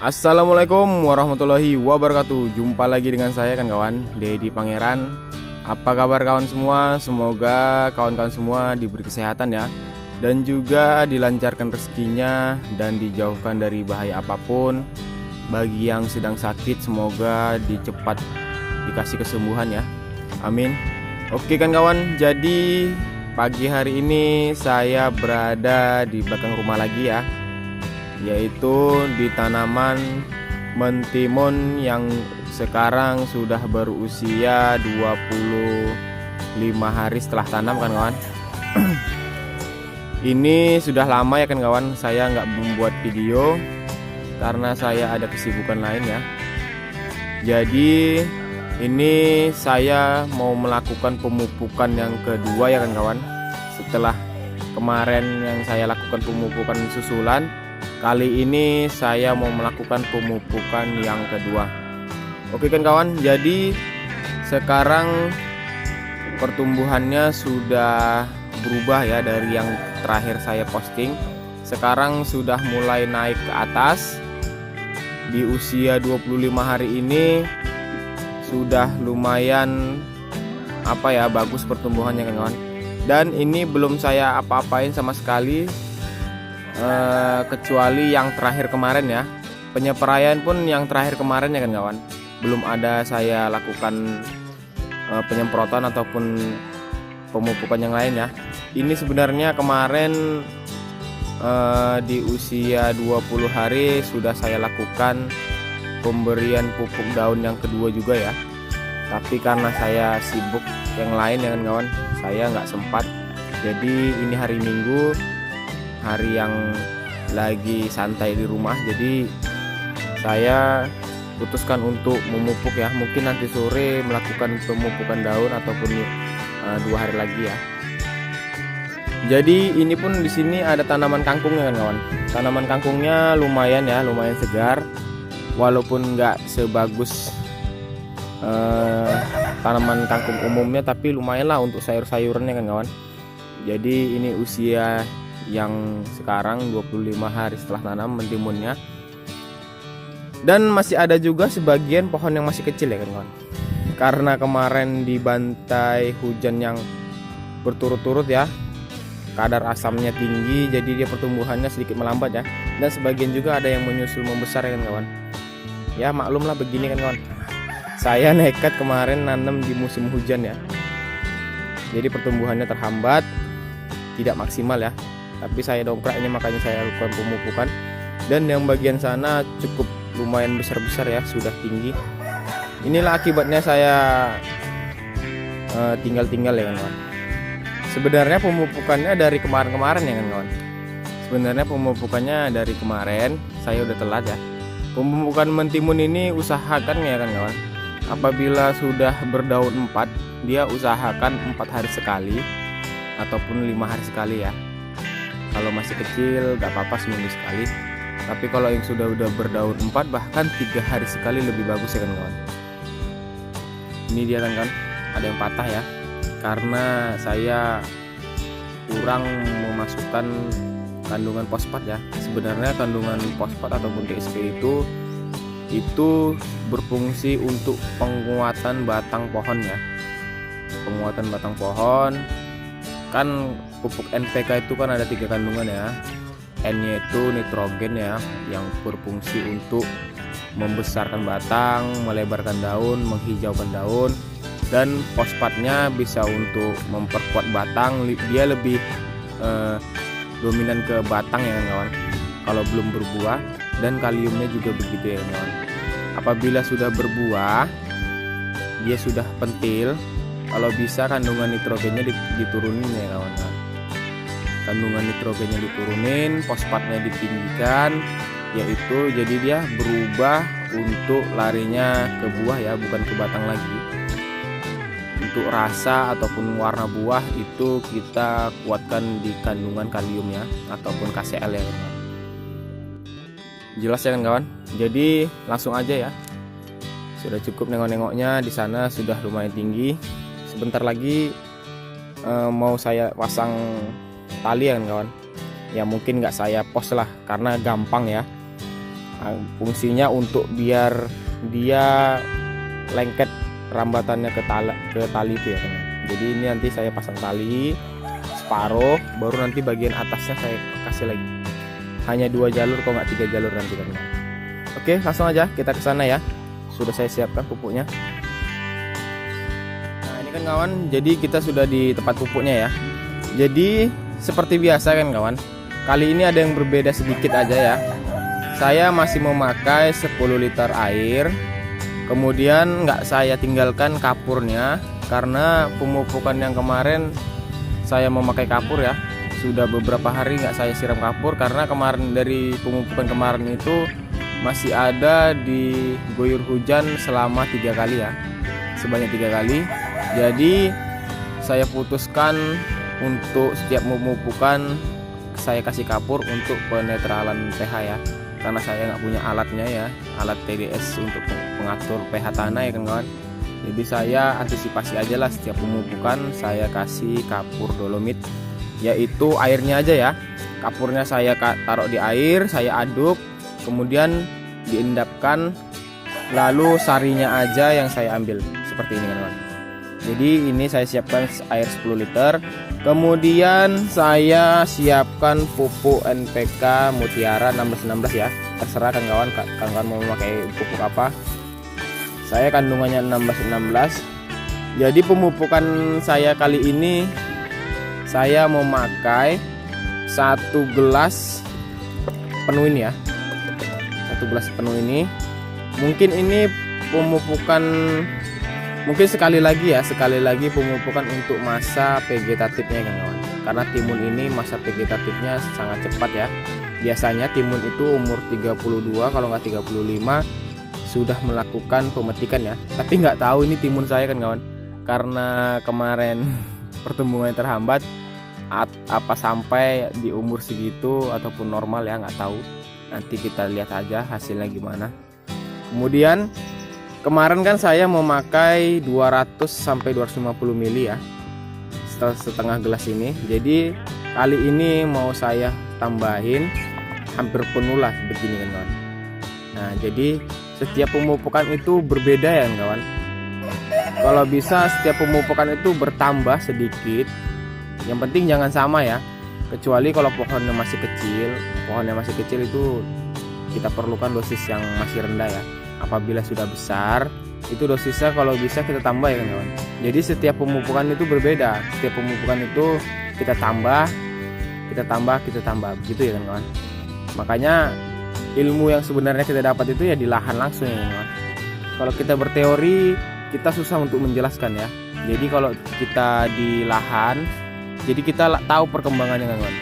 Assalamualaikum warahmatullahi wabarakatuh. Jumpa lagi dengan saya kan kawan, Dedi Pangeran. Apa kabar kawan semua? Semoga kawan-kawan semua diberi kesehatan ya, dan juga dilancarkan rezekinya dan dijauhkan dari bahaya apapun. Bagi yang sedang sakit, semoga dicepat dikasih kesembuhan ya. Amin. Oke kan kawan, jadi pagi hari ini saya berada di belakang rumah lagi ya, yaitu di tanaman mentimun yang sekarang sudah berusia 25 hari setelah tanam kan kawan. Ini sudah lama ya kan kawan, saya nggak membuat video karena saya ada kesibukan lain ya. Jadi ini saya mau melakukan pemupukan yang kedua ya kan kawan. Setelah kemarin yang saya lakukan pemupukan susulan, kali ini saya mau melakukan pemupukan yang kedua. Oke kan kawan, jadi sekarang pertumbuhannya sudah berubah ya dari yang terakhir saya posting. Sekarang sudah mulai naik ke atas. Di usia 25 hari ini sudah lumayan bagus pertumbuhannya kan kawan. Dan ini belum saya apa-apain sama sekali, kecuali yang terakhir kemarin ya. Penyepraian pun yang terakhir kemarin ya kan kawan, belum ada saya lakukan penyemprotan ataupun pemupukan yang lain ya. Ini sebenarnya kemarin di usia 20 hari sudah saya lakukan pemberian pupuk daun yang kedua juga ya, tapi karena saya sibuk yang lain ya kan kawan, saya nggak sempat. Jadi ini hari Minggu, hari yang lagi santai di rumah, jadi saya putuskan untuk memupuk ya. Mungkin nanti sore melakukan pemupukan daun ataupun 2 hari lagi ya. Jadi ini pun di sini ada tanaman kangkungnya kan kawan. Tanaman kangkungnya lumayan ya, lumayan segar, walaupun nggak sebagus tanaman kangkung umumnya, tapi lumayan lah untuk sayur-sayurannya kan kawan. Jadi ini usia yang sekarang 25 hari setelah tanam mentimunnya, dan masih ada juga sebagian pohon yang masih kecil ya kan kawan, karena kemarin dibantai hujan yang berturut-turut ya, kadar asamnya tinggi, jadi dia pertumbuhannya sedikit melambat ya. Dan sebagian juga ada yang menyusul membesar ya kan kawan. Ya maklum lah begini kan kawan, saya nekat kemarin nanam di musim hujan ya, jadi pertumbuhannya terhambat, tidak maksimal ya. Tapi saya dongkrak ini, makanya saya lakukan pemupukan. Dan yang bagian sana cukup lumayan besar-besar ya, sudah tinggi. Inilah akibatnya saya tinggal-tinggal ya kan kawan. Sebenarnya pemupukannya dari kemarin-kemarin ya kan kawan. Sebenarnya pemupukannya dari kemarin, saya udah telat ya. Pemupukan mentimun ini usahakan ya kan kawan, apabila sudah berdaun 4, dia usahakan 4 hari sekali ataupun 5 hari sekali ya. Kalau masih kecil gak apa-apa seminggu sekali, tapi kalau yang sudah berdaun 4 bahkan 3 hari sekali lebih bagus ya kan kawan. Ini dia kan ada yang patah ya, karena saya kurang memasukkan kandungan fosfat ya. Sebenarnya kandungan fosfat ataupun TSP itu berfungsi untuk penguatan batang pohon ya. Penguatan batang pohon kan, pupuk NPK itu kan ada 3 kandungan ya. N-nya itu nitrogen ya, yang berfungsi untuk membesarkan batang, melebarkan daun, menghijaukan daun. Dan fosfatnya bisa untuk memperkuat batang, dia lebih dominan ke batang ya kawan, kalau belum berbuah. Dan kaliumnya juga begitu ya kawan. Apabila sudah berbuah, dia sudah pentil, kalau bisa kandungan nitrogennya diturunin ya kawan. Kandungan nitrogennya diturunin, fosfatnya ditinggikan, yaitu jadi dia berubah untuk larinya ke buah ya, bukan ke batang lagi. Untuk rasa ataupun warna buah itu kita kuatkan di kandungan kalium ya, ataupun KCl ya kawan. Jelas ya kan kawan. Jadi langsung aja ya, sudah cukup nengok-nengoknya. Di sana sudah lumayan tinggi. Sebentar lagi mau saya pasang tali ya kan kawan. Ya mungkin nggak saya post lah, karena gampang ya. Fungsinya untuk biar dia lengket rambatannya ke tali itu ya teman. Jadi ini nanti saya pasang tali separuh, baru nanti bagian atasnya saya kasih lagi. Hanya 2 jalur kok nggak 3 jalur nanti teman. Oke, langsung aja kita ke sana ya. Sudah saya siapkan pupuknya. Nah ini kan kawan, jadi kita sudah di tempat pupuknya ya. Jadi seperti biasa kan kawan, kali ini ada yang berbeda sedikit aja ya. Saya masih memakai 10 liter air. Kemudian nggak saya tinggalkan kapurnya, karena pemupukan yang kemarin saya memakai kapur ya. Sudah beberapa hari nggak saya siram kapur, karena kemarin dari pemupukan kemarin itu masih ada diguyur hujan selama 3 kali ya, sebanyak 3 kali. Jadi saya putuskan untuk setiap pemupukan saya kasih kapur untuk penetralan pH ya, karena saya nggak punya alatnya ya, alat TDS untuk pengatur pH tanah ya kan kawan. Jadi saya antisipasi aja lah, setiap pemupukan saya kasih kapur dolomit, yaitu airnya aja ya. Kapurnya saya taruh di air, saya aduk, kemudian diendapkan, lalu sarinya aja yang saya ambil seperti ini kan kawan. Jadi ini saya siapkan air 10 liter. Kemudian saya siapkan pupuk NPK Mutiara 1616 ya. Terserah kan kawan mau memakai pupuk apa. Saya kandungannya 1616. Jadi pemupukan saya kali ini saya memakai 1 gelas penuh ini ya. 1 gelas penuh ini. Mungkin ini pemupukan, mungkin sekali lagi pemupukan untuk masa vegetatifnya kan kawan. Karena timun ini masa vegetatifnya sangat cepat ya. Biasanya timun itu umur 32 kalau nggak 35 sudah melakukan pemetikan ya. Tapi nggak tahu ini timun saya kan kawan, karena kemarin pertumbuhannya terhambat, apa sampai di umur segitu ataupun normal ya, nggak tahu. Nanti kita lihat aja hasilnya gimana. Kemudian kemarin kan saya memakai 200 sampai 250 ml ya, setengah gelas ini. Jadi kali ini mau saya tambahin hampir penuh lah begini kan kawan. Nah jadi setiap pemupukan itu berbeda ya kawan. Kalau bisa setiap pemupukan itu bertambah sedikit, yang penting jangan sama ya. Kecuali kalau pohonnya masih kecil itu kita perlukan dosis yang masih rendah ya. Apabila sudah besar, itu dosisnya kalau bisa kita tambah ya kawan. Jadi setiap pemupukan itu berbeda. Setiap pemupukan itu kita tambah begitu ya kawan. Makanya ilmu yang sebenarnya kita dapat itu ya di lahan langsung ya kawan. Kalau kita berteori kita susah untuk menjelaskan ya. Jadi kalau kita di lahan, jadi kita tahu perkembangannya kawan.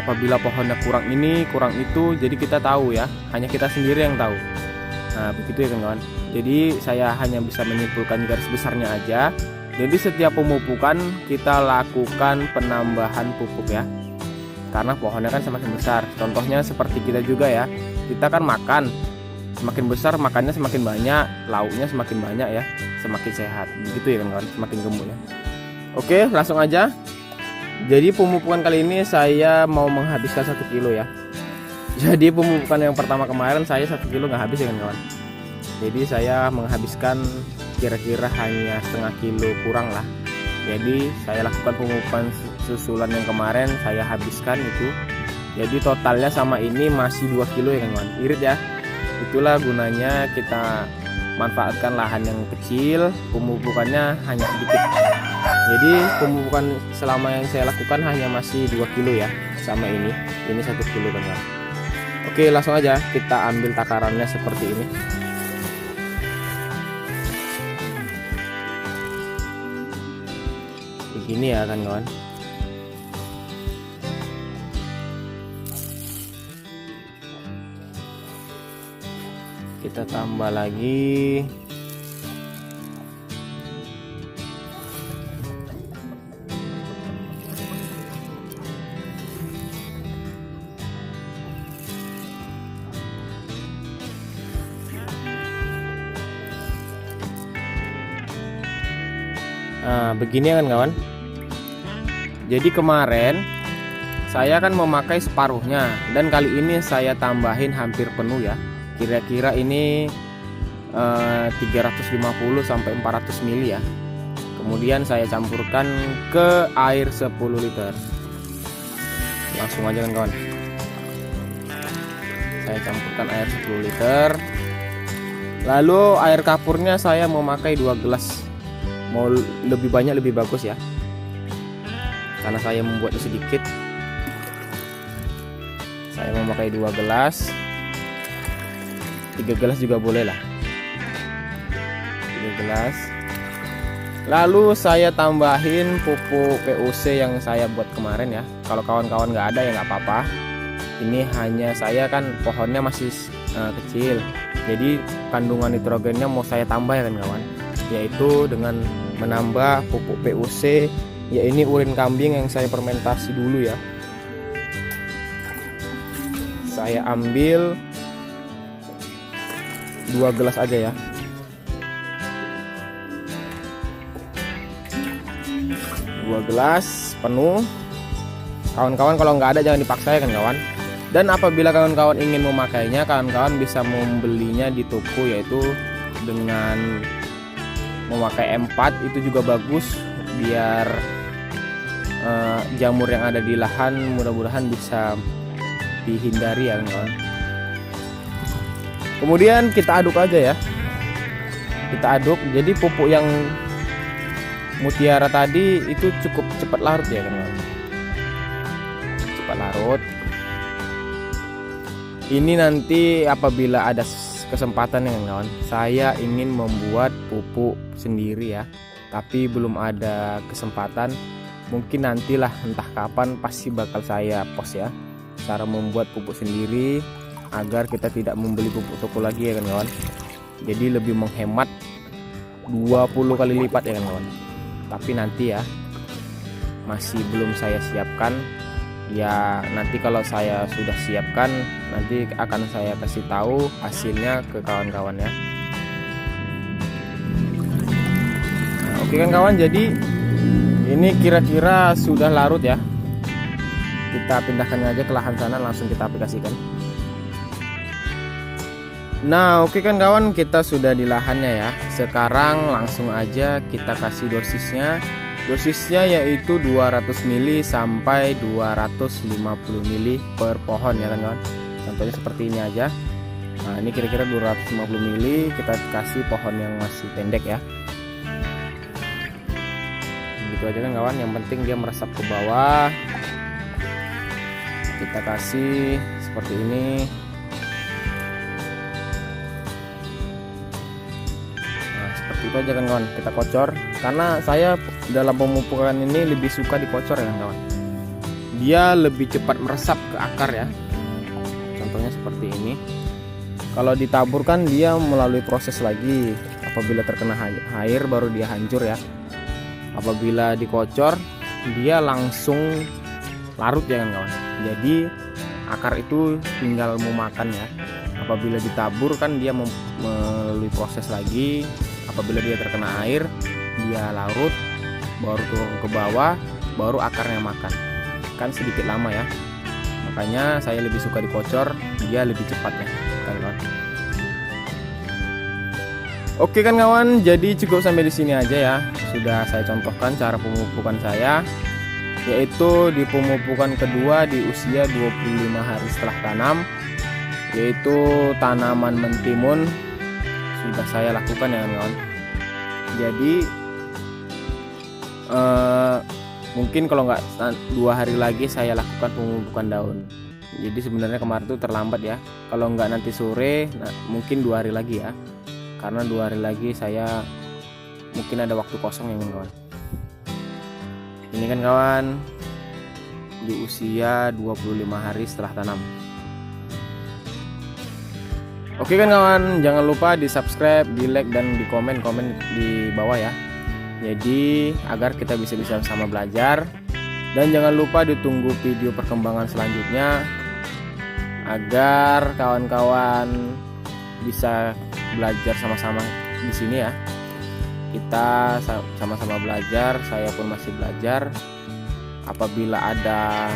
Apabila pohonnya kurang ini, kurang itu, jadi kita tahu ya. Hanya kita sendiri yang tahu. Nah begitu ya kawan. Jadi saya hanya bisa menyimpulkan garis besarnya aja. Jadi setiap pemupukan kita lakukan penambahan pupuk ya, karena pohonnya kan semakin besar. Contohnya seperti kita juga ya, kita kan makan, semakin besar makannya semakin banyak, lauknya semakin banyak ya, semakin sehat. Begitu ya kawan, semakin gemuk ya. Oke langsung aja. Jadi pemupukan kali ini saya mau menghabiskan 1 kilo ya. Jadi pemupukan yang pertama kemarin saya 1 kilo nggak habis ya kawan. Jadi saya menghabiskan kira-kira hanya setengah kilo kurang lah. Jadi saya lakukan pemupukan susulan yang kemarin saya habiskan itu. Jadi totalnya sama ini masih 2 kilo ya kawan. Irit ya. Itulah gunanya kita manfaatkan lahan yang kecil, pemupukannya hanya sedikit. Jadi pemupukan selama yang saya lakukan hanya masih 2 kilo ya, sama ini 1 kilo kawan. Oke langsung aja kita ambil takarannya seperti ini. Begini ya kan kawan. Kita tambah lagi. Nah begini kan kawan. Jadi kemarin saya kan memakai separuhnya, dan kali ini saya tambahin hampir penuh ya. Kira-kira ini 350 sampai 400 ml ya. Kemudian saya campurkan ke air 10 liter. Langsung aja kan kawan. Saya campurkan air 10 liter. Lalu air kapurnya saya memakai 2 gelas. Mau lebih banyak lebih bagus ya, karena saya membuatnya sedikit. Saya memakai 2 gelas, 3 gelas juga boleh lah, 3 gelas. Lalu saya tambahin pupuk POC yang saya buat kemarin ya. Kalau kawan-kawan nggak ada ya nggak apa-apa. Ini hanya saya kan pohonnya masih kecil, jadi kandungan nitrogennya mau saya tambah ya kan kawan, yaitu dengan menambah pupuk POC, ya ini urin kambing yang saya fermentasi dulu ya. Saya ambil 2 gelas aja ya. 2 gelas penuh. Kawan-kawan kalau nggak ada jangan dipaksa ya kan kawan. Dan apabila kawan-kawan ingin memakainya, kawan-kawan bisa membelinya di toko, yaitu dengan memakai M4 itu juga bagus, biar jamur yang ada di lahan mudah-mudahan bisa dihindari ya kawan. Kemudian kita aduk aja ya. Kita aduk. Jadi pupuk yang mutiara tadi itu cukup cepat larut ya kan kawan. Cepat larut. Ini nanti apabila ada kesempatan ya kawan, saya ingin membuat pupuk sendiri ya, tapi belum ada kesempatan. Mungkin nantilah, entah kapan, pasti bakal saya post ya cara membuat pupuk sendiri, agar kita tidak membeli pupuk toko lagi ya kan kawan. Jadi lebih menghemat 20 kali lipat ya kan kawan. Tapi nanti ya, masih belum saya siapkan ya. Nanti kalau saya sudah siapkan, nanti akan saya kasih tahu hasilnya ke kawan-kawan ya. Nah, oke kan kawan, jadi ini kira-kira sudah larut ya. Kita pindahkan aja ke lahan sana, langsung kita aplikasikan. Nah oke kan kawan, kita sudah di lahannya ya. Sekarang langsung aja kita kasih dosisnya. Dosisnya yaitu 200 ml sampai 250 ml per pohon ya kan kawan. Contohnya seperti ini aja. Nah ini kira-kira 250 ml, kita kasih pohon yang masih pendek ya. Gitu aja kan kawan, yang penting dia meresap ke bawah. Kita kasih seperti ini. Seperti itu aja kan kawan, kita kocor, karena saya dalam pemupukan ini lebih suka dikocor ya kan kawan. Dia lebih cepat meresap ke akar ya. Contohnya seperti ini. Kalau ditaburkan dia melalui proses lagi, apabila terkena air baru dia hancur ya. Apabila dikocor dia langsung larut ya kan kawan. Jadi akar itu tinggal memakan ya. Apabila ditabur kan dia melalui proses lagi. Apabila dia terkena air, dia larut, baru turun ke bawah, baru akarnya makan. Kan sedikit lama ya. Makanya saya lebih suka dikocor, dia lebih cepat ya kan kawan. Oke kan kawan, jadi cukup sampai di sini aja ya. Sudah saya contohkan cara pemupukan saya, yaitu di pemupukan kedua di usia 25 hari setelah tanam, yaitu tanaman mentimun. Sudah saya lakukan ya kawan. Jadi mungkin kalau nggak 2 hari lagi saya lakukan pemupukan daun. Jadi sebenarnya kemarin itu terlambat ya. Kalau nggak nanti sore, mungkin 2 hari lagi ya. Karena 2 hari lagi saya mungkin ada waktu kosong ya kawan. Ini kan kawan, di usia 25 hari setelah tanam. Oke kan kawan, jangan lupa di subscribe, di like, dan di komen di bawah ya. Jadi agar kita bisa sama belajar. Dan jangan lupa ditunggu video perkembangan selanjutnya, agar kawan-kawan bisa belajar sama-sama di sini ya. Kita sama-sama belajar, saya pun masih belajar. Apabila ada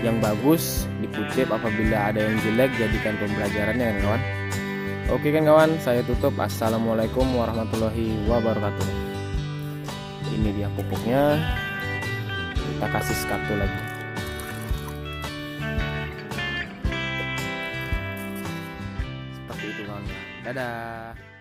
yang bagus dikutip, apabila ada yang jelek jadikan pembelajaran ya kan kawan. Oke kan kawan, saya tutup. Assalamualaikum warahmatullahi wabarakatuh. Ini dia pupuknya, kita kasih scato lagi. Seperti itu kawan. Dadah.